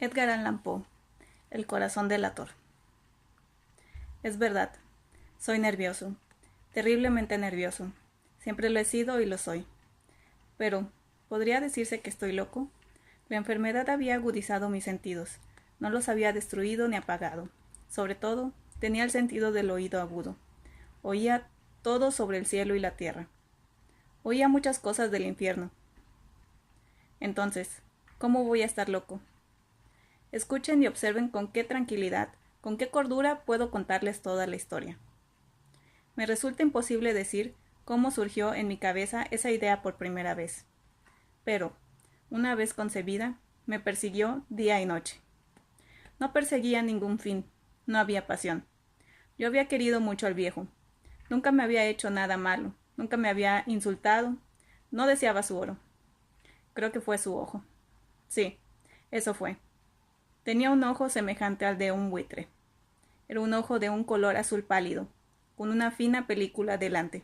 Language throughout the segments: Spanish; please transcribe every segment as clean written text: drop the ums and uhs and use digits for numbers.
Edgar Allan Poe, El corazón delator. Es verdad, soy nervioso, terriblemente nervioso. Siempre lo he sido y lo soy. Pero, ¿podría decirse que estoy loco? La enfermedad había agudizado mis sentidos, no los había destruido ni apagado. Sobre todo, tenía el sentido del oído agudo. Oía todo sobre el cielo y la tierra. Oía muchas cosas del infierno. Entonces, ¿cómo voy a estar loco? Escuchen y observen con qué tranquilidad, con qué cordura puedo contarles toda la historia. Me resulta imposible decir cómo surgió en mi cabeza esa idea por primera vez. Pero, una vez concebida, me persiguió día y noche. No perseguía ningún fin, no había pasión. Yo había querido mucho al viejo. Nunca me había hecho nada malo, nunca me había insultado, no deseaba su oro. Creo que fue su ojo. Sí, eso fue. Tenía un ojo semejante al de un buitre. Era un ojo de un color azul pálido, con una fina película delante.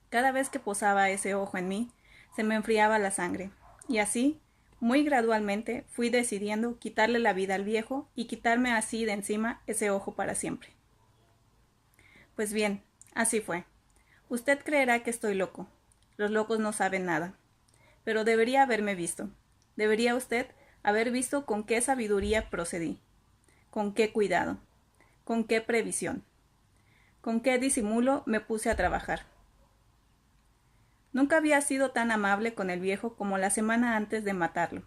Cada vez que posaba ese ojo en mí, se me enfriaba la sangre, y así, muy gradualmente, fui decidiendo quitarle la vida al viejo y quitarme así de encima ese ojo para siempre. Pues bien, así fue. Usted creerá que estoy loco. Los locos no saben nada. Pero debería haberme visto. Debería usted haber visto con qué sabiduría procedí, con qué cuidado, con qué previsión, con qué disimulo me puse a trabajar. Nunca había sido tan amable con el viejo como la semana antes de matarlo,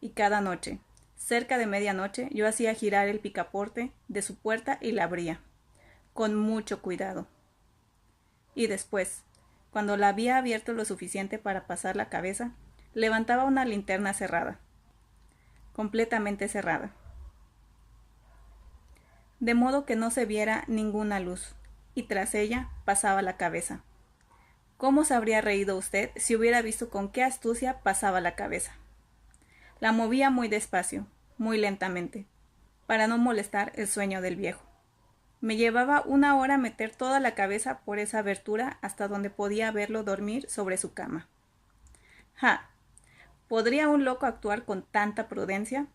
y cada noche, cerca de medianoche, yo hacía girar el picaporte de su puerta y la abría, con mucho cuidado. Y después, cuando la había abierto lo suficiente para pasar la cabeza, levantaba una linterna cerrada, completamente cerrada, de modo que no se viera ninguna luz, y tras ella pasaba la cabeza. ¿Cómo se habría reído usted si hubiera visto con qué astucia pasaba la cabeza? La movía muy despacio, muy lentamente, para no molestar el sueño del viejo. Me llevaba 1 hora meter toda la cabeza por esa abertura hasta donde podía verlo dormir sobre su cama. ¡Ja! ¿Podría un loco actuar con tanta prudencia?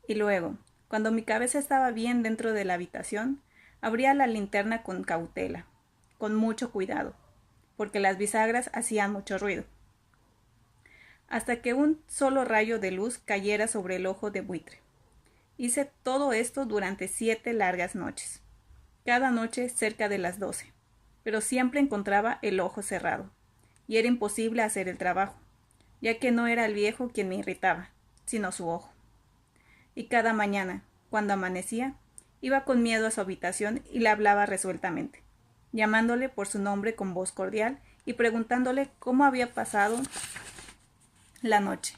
Y luego, cuando mi cabeza estaba bien dentro de la habitación, abría la linterna con cautela, con mucho cuidado, porque las bisagras hacían mucho ruido, hasta que un solo rayo de luz cayera sobre el ojo de buitre. Hice todo esto durante 7 largas noches, cada noche cerca de las 12, pero siempre encontraba el ojo cerrado, y era imposible hacer el trabajo, ya que no era el viejo quien me irritaba, sino su ojo. Y cada mañana, cuando amanecía, iba con miedo a su habitación y le hablaba resueltamente, llamándole por su nombre con voz cordial y preguntándole cómo había pasado la noche.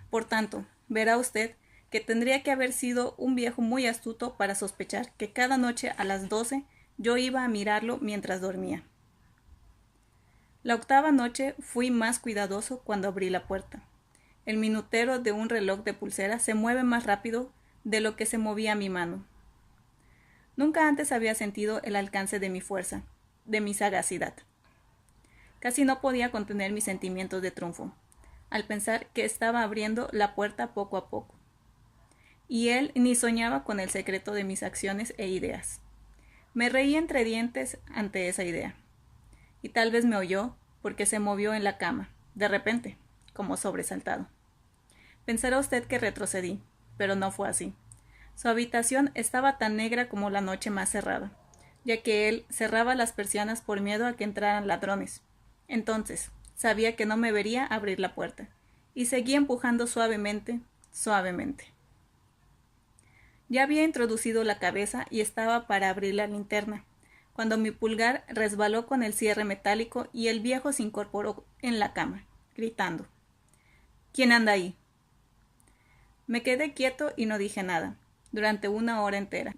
Por tanto, verá usted que tendría que haber sido un viejo muy astuto para sospechar que cada noche a las 12 yo iba a mirarlo mientras dormía. La 8ª noche fui más cuidadoso cuando abrí la puerta. El minutero de un reloj de pulsera se mueve más rápido de lo que se movía mi mano. Nunca antes había sentido el alcance de mi fuerza, de mi sagacidad. Casi no podía contener mis sentimientos de triunfo, al pensar que estaba abriendo la puerta poco a poco. Y él ni soñaba con el secreto de mis acciones e ideas. Me reí entre dientes ante esa idea. Y tal vez me oyó porque se movió en la cama, de repente, como sobresaltado. Pensará usted que retrocedí, pero no fue así. Su habitación estaba tan negra como la noche más cerrada, ya que él cerraba las persianas por miedo a que entraran ladrones. Entonces, sabía que no me vería abrir la puerta, y seguía empujando suavemente, suavemente. Ya había introducido la cabeza y estaba para abrir la linterna, cuando mi pulgar resbaló con el cierre metálico y el viejo se incorporó en la cama, gritando: «¿Quién anda ahí?». Me quedé quieto y no dije nada, durante 1 hora entera.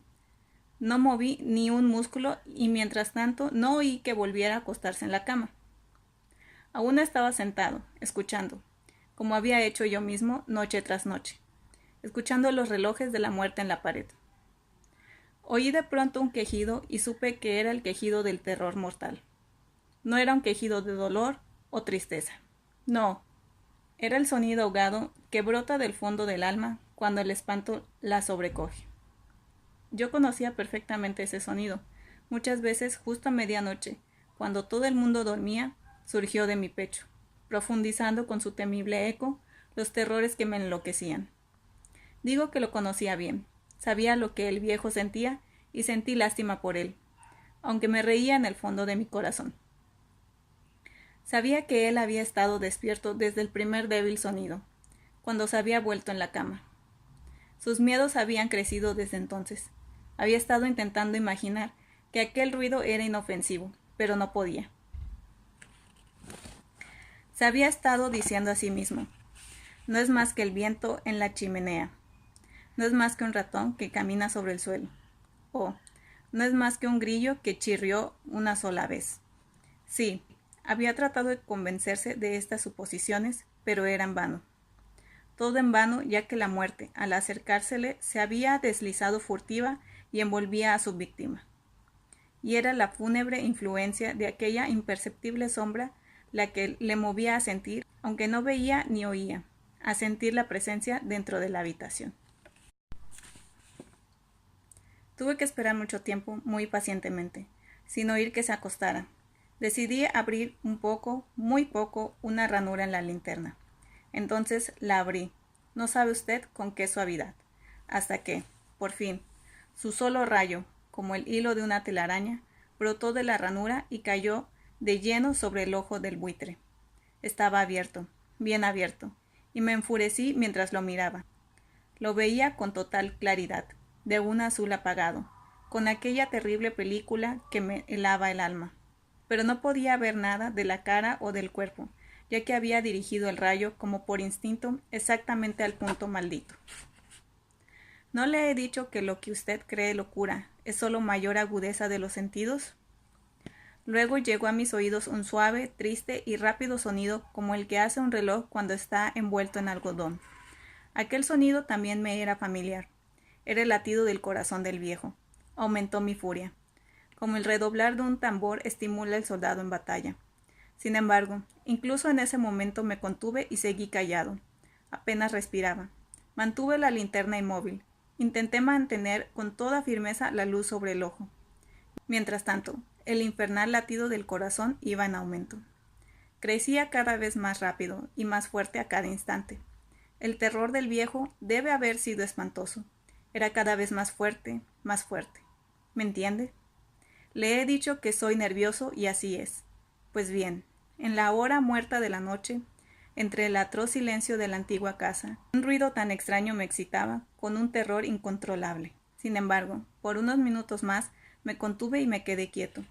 No moví ni un músculo y mientras tanto no oí que volviera a acostarse en la cama. Aún estaba sentado, escuchando, como había hecho yo mismo noche tras noche, escuchando los relojes de la muerte en la pared. Oí de pronto un quejido y supe que era el quejido del terror mortal. No era un quejido de dolor o tristeza. No, era el sonido ahogado que brota del fondo del alma cuando el espanto la sobrecoge. Yo conocía perfectamente ese sonido. Muchas veces, justo a medianoche, cuando todo el mundo dormía, surgió de mi pecho, profundizando con su temible eco los terrores que me enloquecían. Digo que lo conocía bien, sabía lo que el viejo sentía y sentí lástima por él, aunque me reía en el fondo de mi corazón. Sabía que él había estado despierto desde el primer débil sonido, cuando se había vuelto en la cama. Sus miedos habían crecido desde entonces. Había estado intentando imaginar que aquel ruido era inofensivo, pero no podía. Se había estado diciendo a sí mismo: no es más que el viento en la chimenea. No es más que un ratón que camina sobre el suelo. O, no es más que un grillo que chirrió una sola vez. Sí, había tratado de convencerse de estas suposiciones, pero era en vano. Todo en vano, ya que la muerte, al acercársele, se había deslizado furtiva y envolvía a su víctima. Y era la fúnebre influencia de aquella imperceptible sombra la que le movía a sentir, aunque no veía ni oía, a sentir la presencia dentro de la habitación. Tuve que esperar mucho tiempo, muy pacientemente, sin oír que se acostara. Decidí abrir un poco, muy poco, una ranura en la linterna. Entonces la abrí, no sabe usted con qué suavidad, hasta que, por fin, su solo rayo, como el hilo de una telaraña, brotó de la ranura y cayó de lleno sobre el ojo del buitre. Estaba abierto, bien abierto, y me enfurecí mientras lo miraba. Lo veía con total claridad, de un azul apagado, con aquella terrible película que me helaba el alma. Pero no podía ver nada de la cara o del cuerpo, ya que había dirigido el rayo, como por instinto, exactamente al punto maldito. ¿No le he dicho que lo que usted cree locura es solo mayor agudeza de los sentidos? Luego llegó a mis oídos un suave, triste y rápido sonido como el que hace un reloj cuando está envuelto en algodón. Aquel sonido también me era familiar. Era el latido del corazón del viejo. Aumentó mi furia. Como el redoblar de un tambor estimula al soldado en batalla. Sin embargo, incluso en ese momento me contuve y seguí callado. Apenas respiraba. Mantuve la linterna inmóvil. Intenté mantener con toda firmeza la luz sobre el ojo. Mientras tanto, el infernal latido del corazón iba en aumento. Crecía cada vez más rápido y más fuerte a cada instante. El terror del viejo debe haber sido espantoso. Era cada vez más fuerte, más fuerte. ¿Me entiende? Le he dicho que soy nervioso y así es. Pues bien, en la hora muerta de la noche, entre el atroz silencio de la antigua casa, un ruido tan extraño me excitaba, con un terror incontrolable. Sin embargo, por unos minutos más me contuve y me quedé quieto.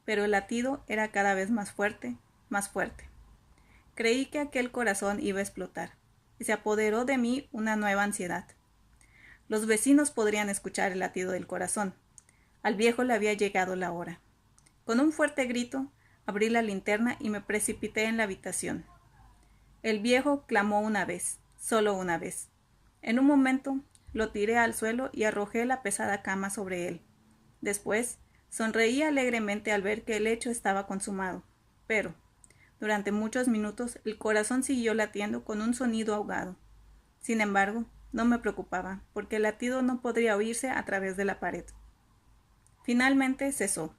Pero el latido era cada vez más fuerte, más fuerte. Creí que aquel corazón iba a explotar, y se apoderó de mí una nueva ansiedad. Los vecinos podrían escuchar el latido del corazón. Al viejo le había llegado la hora. Con un fuerte grito, abrí la linterna y me precipité en la habitación. El viejo clamó una vez, solo una vez. En un momento, lo tiré al suelo y arrojé la pesada cama sobre él. Después, sonreí alegremente al ver que el hecho estaba consumado. Pero, durante muchos minutos, el corazón siguió latiendo con un sonido ahogado. Sin embargo, no me preocupaba, porque el latido no podría oírse a través de la pared. Finalmente cesó.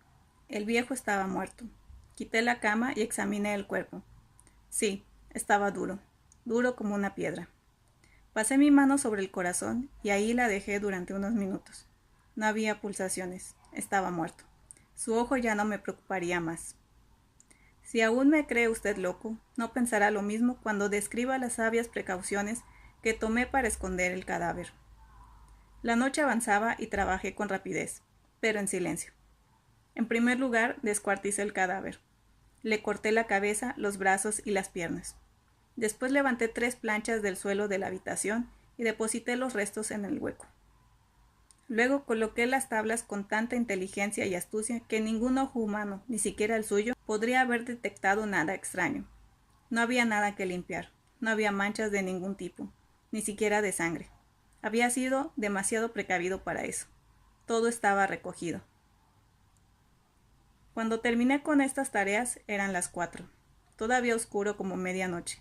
El viejo estaba muerto. Quité la cama y examiné el cuerpo. Sí, estaba duro, duro como una piedra. Pasé mi mano sobre el corazón y ahí la dejé durante unos minutos. No había pulsaciones, estaba muerto. Su ojo ya no me preocuparía más. Si aún me cree usted loco, no pensará lo mismo cuando describa las sabias precauciones que tomé para esconder el cadáver. La noche avanzaba y trabajé con rapidez, pero en silencio. En primer lugar, descuarticé el cadáver. Le corté la cabeza, los brazos y las piernas. Después levanté 3 planchas del suelo de la habitación y deposité los restos en el hueco. Luego coloqué las tablas con tanta inteligencia y astucia que ningún ojo humano, ni siquiera el suyo, podría haber detectado nada extraño. No había nada que limpiar, no había manchas de ningún tipo, ni siquiera de sangre. Había sido demasiado precavido para eso. Todo estaba recogido. Cuando terminé con estas tareas eran las 4, todavía oscuro como medianoche.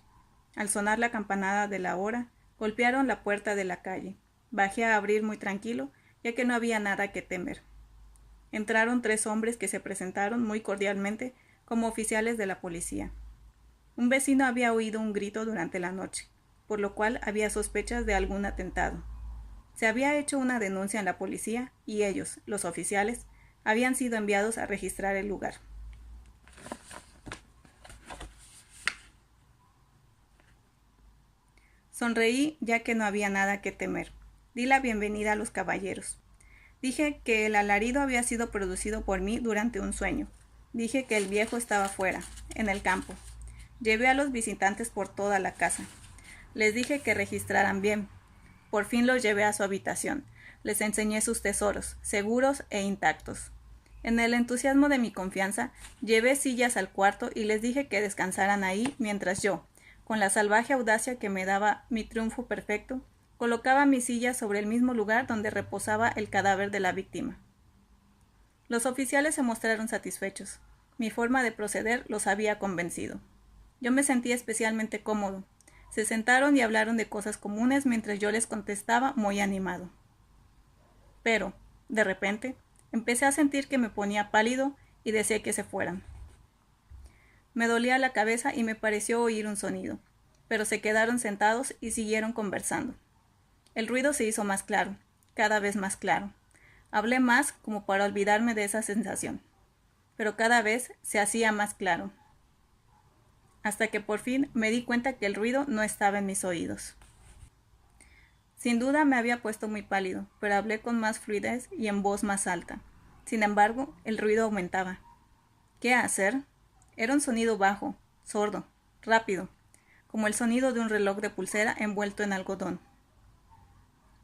Al sonar la campanada de la hora, Golpearon la puerta de la calle. Bajé a abrir muy tranquilo, ya que no había nada que temer. Entraron 3 hombres que se presentaron muy cordialmente como oficiales de la policía. Un vecino había oído un grito durante la noche, por lo cual había sospechas de algún atentado. Se había hecho una denuncia en la policía y ellos, los oficiales, habían sido enviados a registrar el lugar. Sonreí ya que no había nada que temer. Di la bienvenida a los caballeros. Dije que el alarido había sido producido por mí durante un sueño. Dije que el viejo estaba fuera, en el campo. Llevé a los visitantes por toda la casa. Les dije que registraran bien. Por fin los llevé a su habitación. Les enseñé sus tesoros, seguros e intactos. En el entusiasmo de mi confianza, llevé sillas al cuarto y les dije que descansaran ahí mientras yo, con la salvaje audacia que me daba mi triunfo perfecto, colocaba mi silla sobre el mismo lugar donde reposaba el cadáver de la víctima. Los oficiales se mostraron satisfechos. Mi forma de proceder los había convencido. Yo me sentía especialmente cómodo. Se sentaron y hablaron de cosas comunes mientras yo les contestaba muy animado. Pero, de repente, empecé a sentir que me ponía pálido y deseé que se fueran. Me dolía la cabeza y me pareció oír un sonido, pero se quedaron sentados y siguieron conversando. El ruido se hizo más claro, cada vez más claro. Hablé más como para olvidarme de esa sensación, pero cada vez se hacía más claro, hasta que por fin me di cuenta que el ruido no estaba en mis oídos. Sin duda me había puesto muy pálido, pero hablé con más fluidez y en voz más alta. Sin embargo, el ruido aumentaba. ¿Qué hacer? Era un sonido bajo, sordo, rápido, como el sonido de un reloj de pulsera envuelto en algodón.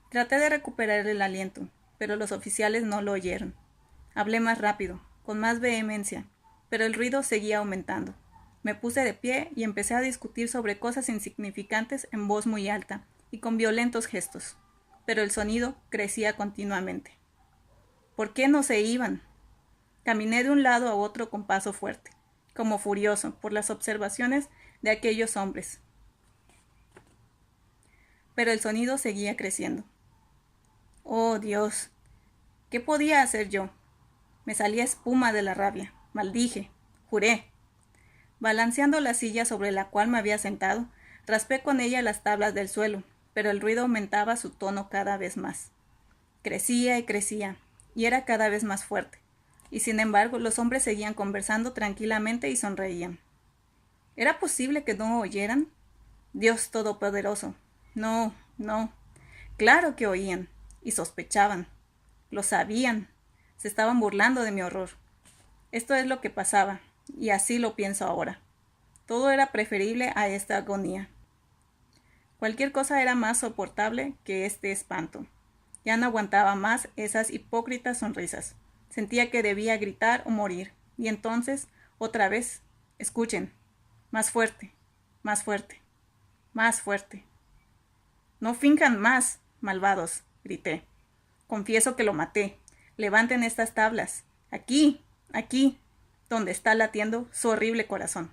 Traté de recuperar el aliento, pero los oficiales no lo oyeron. Hablé más rápido, con más vehemencia, pero el ruido seguía aumentando. Me puse de pie y empecé a discutir sobre cosas insignificantes en voz muy alta y con violentos gestos, pero el sonido crecía continuamente. ¿Por qué no se iban? Caminé de un lado a otro con paso fuerte, como furioso por las observaciones de aquellos hombres. Pero el sonido seguía creciendo. ¡Oh, Dios! ¿Qué podía hacer yo? Me salía espuma de la rabia. Maldije. Juré. Balanceando la silla sobre la cual me había sentado, raspé con ella las tablas del suelo, pero el ruido aumentaba su tono cada vez más. Crecía y crecía, y era cada vez más fuerte. Y sin embargo, los hombres seguían conversando tranquilamente y sonreían. ¿Era posible que no oyeran? Dios Todopoderoso. No, no. Claro que oían, y sospechaban. Lo sabían. Se estaban burlando de mi horror. Esto es lo que pasaba, y así lo pienso ahora. Todo era preferible a esta agonía. Cualquier cosa era más soportable que este espanto. Ya no aguantaba más esas hipócritas sonrisas. Sentía que debía gritar o morir. Y entonces, otra vez, escuchen. Más fuerte, más fuerte, más fuerte. No finjan más, malvados, grité. Confieso que lo maté. Levanten estas tablas. Aquí, aquí, donde está latiendo su horrible corazón.